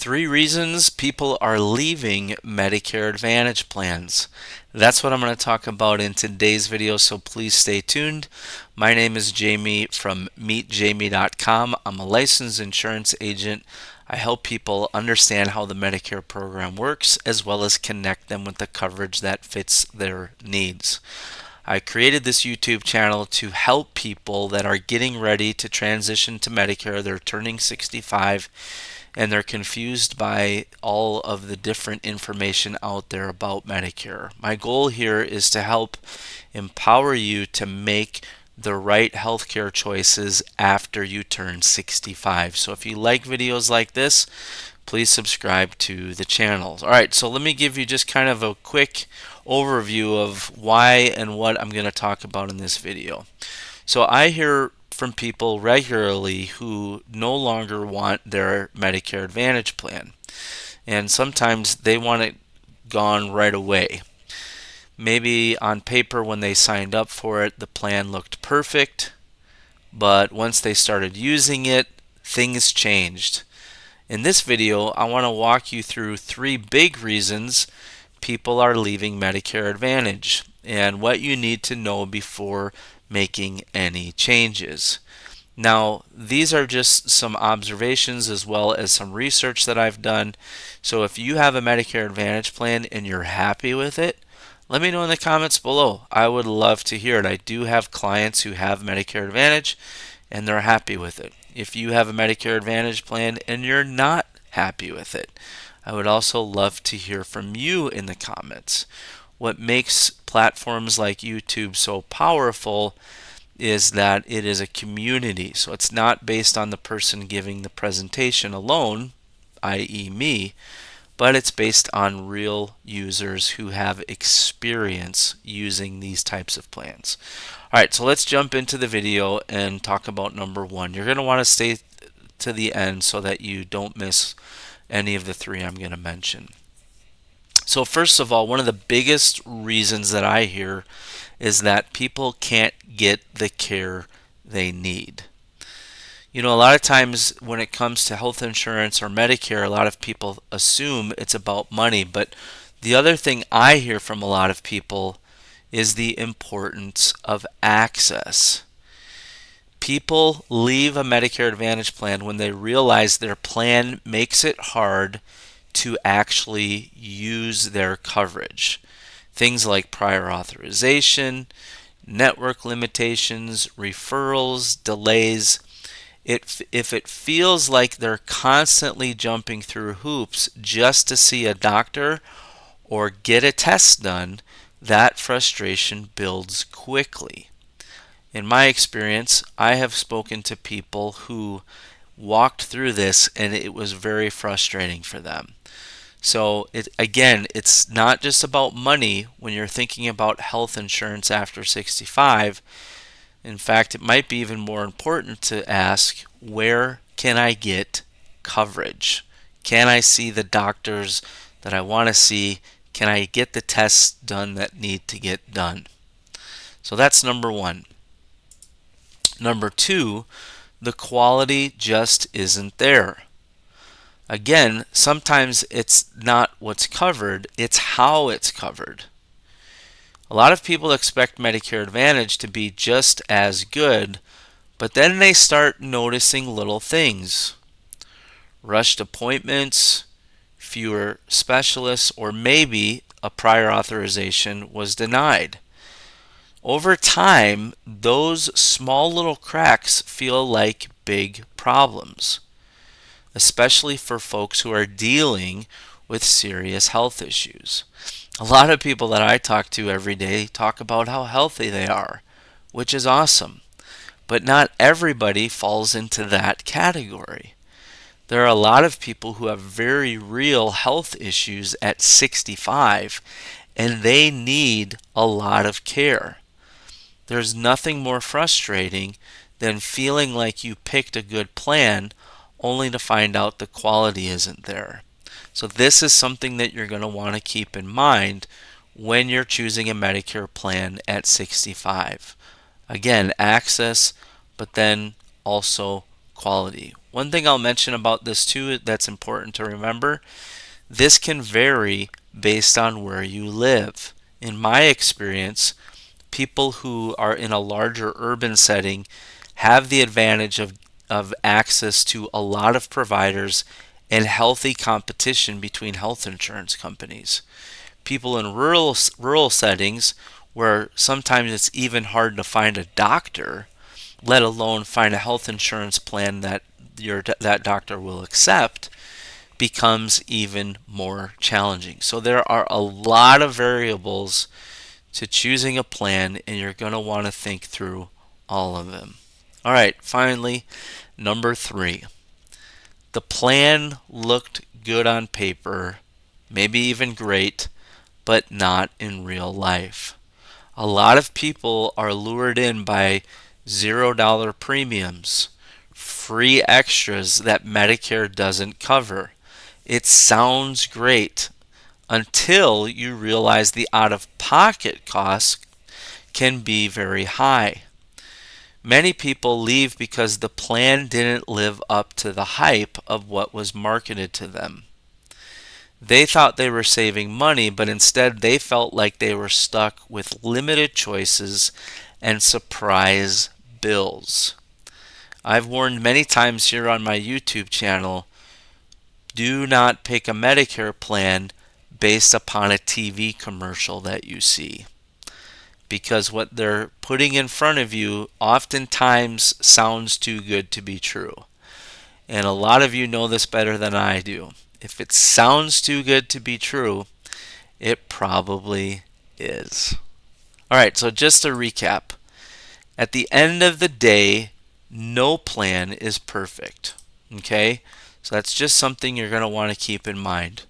Three reasons people are leaving Medicare Advantage plans. That's what I'm going to talk about in today's video, so please stay tuned. My name is Jamie from meetjamie.com. I'm a licensed insurance agent. I help people understand how the Medicare program works, as well as connect them with the coverage that fits their needs. I created this YouTube channel to help people that are getting ready to transition to Medicare. They're turning 65 and they're confused by all of the different information out there about Medicare. My goal here is to help empower you to make the right healthcare choices after you turn 65. So if you like videos like this, please subscribe to the channel. Alright, so let me give you just kind of a quick overview of why and what I'm going to talk about in this video. So I hear from people regularly who no longer want their Medicare Advantage plan, and sometimes they want it gone right away. Maybe on paper when they signed up for it, the plan looked perfect, but once they started using it, things changed. In this video, I want to walk you through three big reasons people are leaving Medicare Advantage and what you need to know before making any changes. Now, these are just some observations as well as some research that I've done. So if you have a Medicare Advantage plan and you're happy with it, let me know in the comments below. I would love to hear it. I do have clients who have Medicare Advantage and they're happy with it. If you have a Medicare Advantage plan and you're not happy with it, I would also love to hear from you in the comments. What makes platforms like YouTube so powerful is that it is a community. So it's not based on the person giving the presentation alone, i.e. me, but it's based on real users who have experience using these types of plans. Alright, so let's jump into the video and talk about number one. You're going to want to stay to the end so that you don't miss any of the three I'm going to mention. So first of all, one of the biggest reasons that I hear is that people can't get the care they need. You know, a lot of times when it comes to health insurance or Medicare, a lot of people assume it's about money, but the other thing I hear from a lot of people is the importance of access. People leave a Medicare Advantage plan when they realize their plan makes it hard to actually use their coverage. Things like prior authorization, network limitations, referrals, delays. If it feels like they're constantly jumping through hoops just to see a doctor or get a test done, that frustration builds quickly. In my experience, I have spoken to people who walked through this and it was very frustrating for them. So again, it's not just about money when you're thinking about health insurance after 65. In fact, it might be even more important to ask, where can I get coverage? Can I see the doctors that I want to see? Can I get the tests done that need to get done? So that's number one. Number two, the quality just isn't there. Again, sometimes it's not what's covered, it's how it's covered. A lot of people expect Medicare Advantage to be just as good, but then they start noticing little things. Rushed appointments, fewer specialists, or maybe a prior authorization was denied. Over time, those small little cracks feel like big problems, especially for folks who are dealing with serious health issues. A lot of people that I talk to every day talk about how healthy they are, which is awesome. But not everybody falls into that category. There are a lot of people who have very real health issues at 65, and they need a lot of care. There's nothing more frustrating than feeling like you picked a good plan only to find out the quality isn't there. So this is something that you're going to want to keep in mind when you're choosing a Medicare plan at 65. Again, access, but then also quality. one thing I'll mention about this too that's important to remember, this can vary based on where you live. In my experience, people who are in a larger urban setting have the advantage of access to a lot of providers and healthy competition between health insurance companies. People in rural settings where sometimes it's even hard to find a doctor, let alone find a health insurance plan that that doctor will accept, becomes even more challenging. So there are a lot of variables to choosing a plan, and you're going to want to think through all of them. All right, finally, number 3. The plan looked good on paper, maybe even great, but not in real life. A lot of people are lured in by $0 premiums, free extras that Medicare doesn't cover. It sounds great until you realize the out of pocket costs can be very high. Many people leave because the plan didn't live up to the hype of what was marketed to them. They thought they were saving money, but instead they felt like they were stuck with limited choices and surprise bills. I've warned many times here on my YouTube channel, do not pick a Medicare plan based upon a TV commercial that you see, because what they're putting in front of you oftentimes sounds too good to be true. And a lot of you know this better than I do. If it sounds too good to be true, it probably is. All right, so just to recap, at the end of the day, no plan is perfect. Okay? So that's just something you're going to want to keep in mind.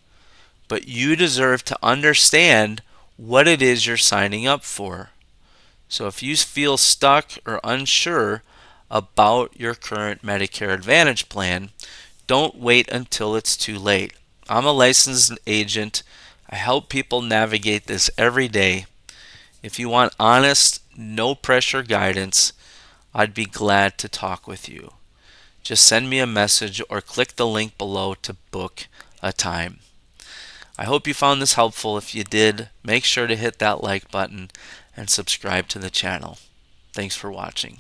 But you deserve to understand what it is you're signing up for. So if you feel stuck or unsure about your current Medicare Advantage plan, don't wait until it's too late. I'm a licensed agent. I help people navigate this every day. If you want honest, no pressure guidance, I'd be glad to talk with you. Just send me a message or click the link below to book a time. I hope you found this helpful. If you did, make sure to hit that like button and subscribe to the channel. Thanks for watching.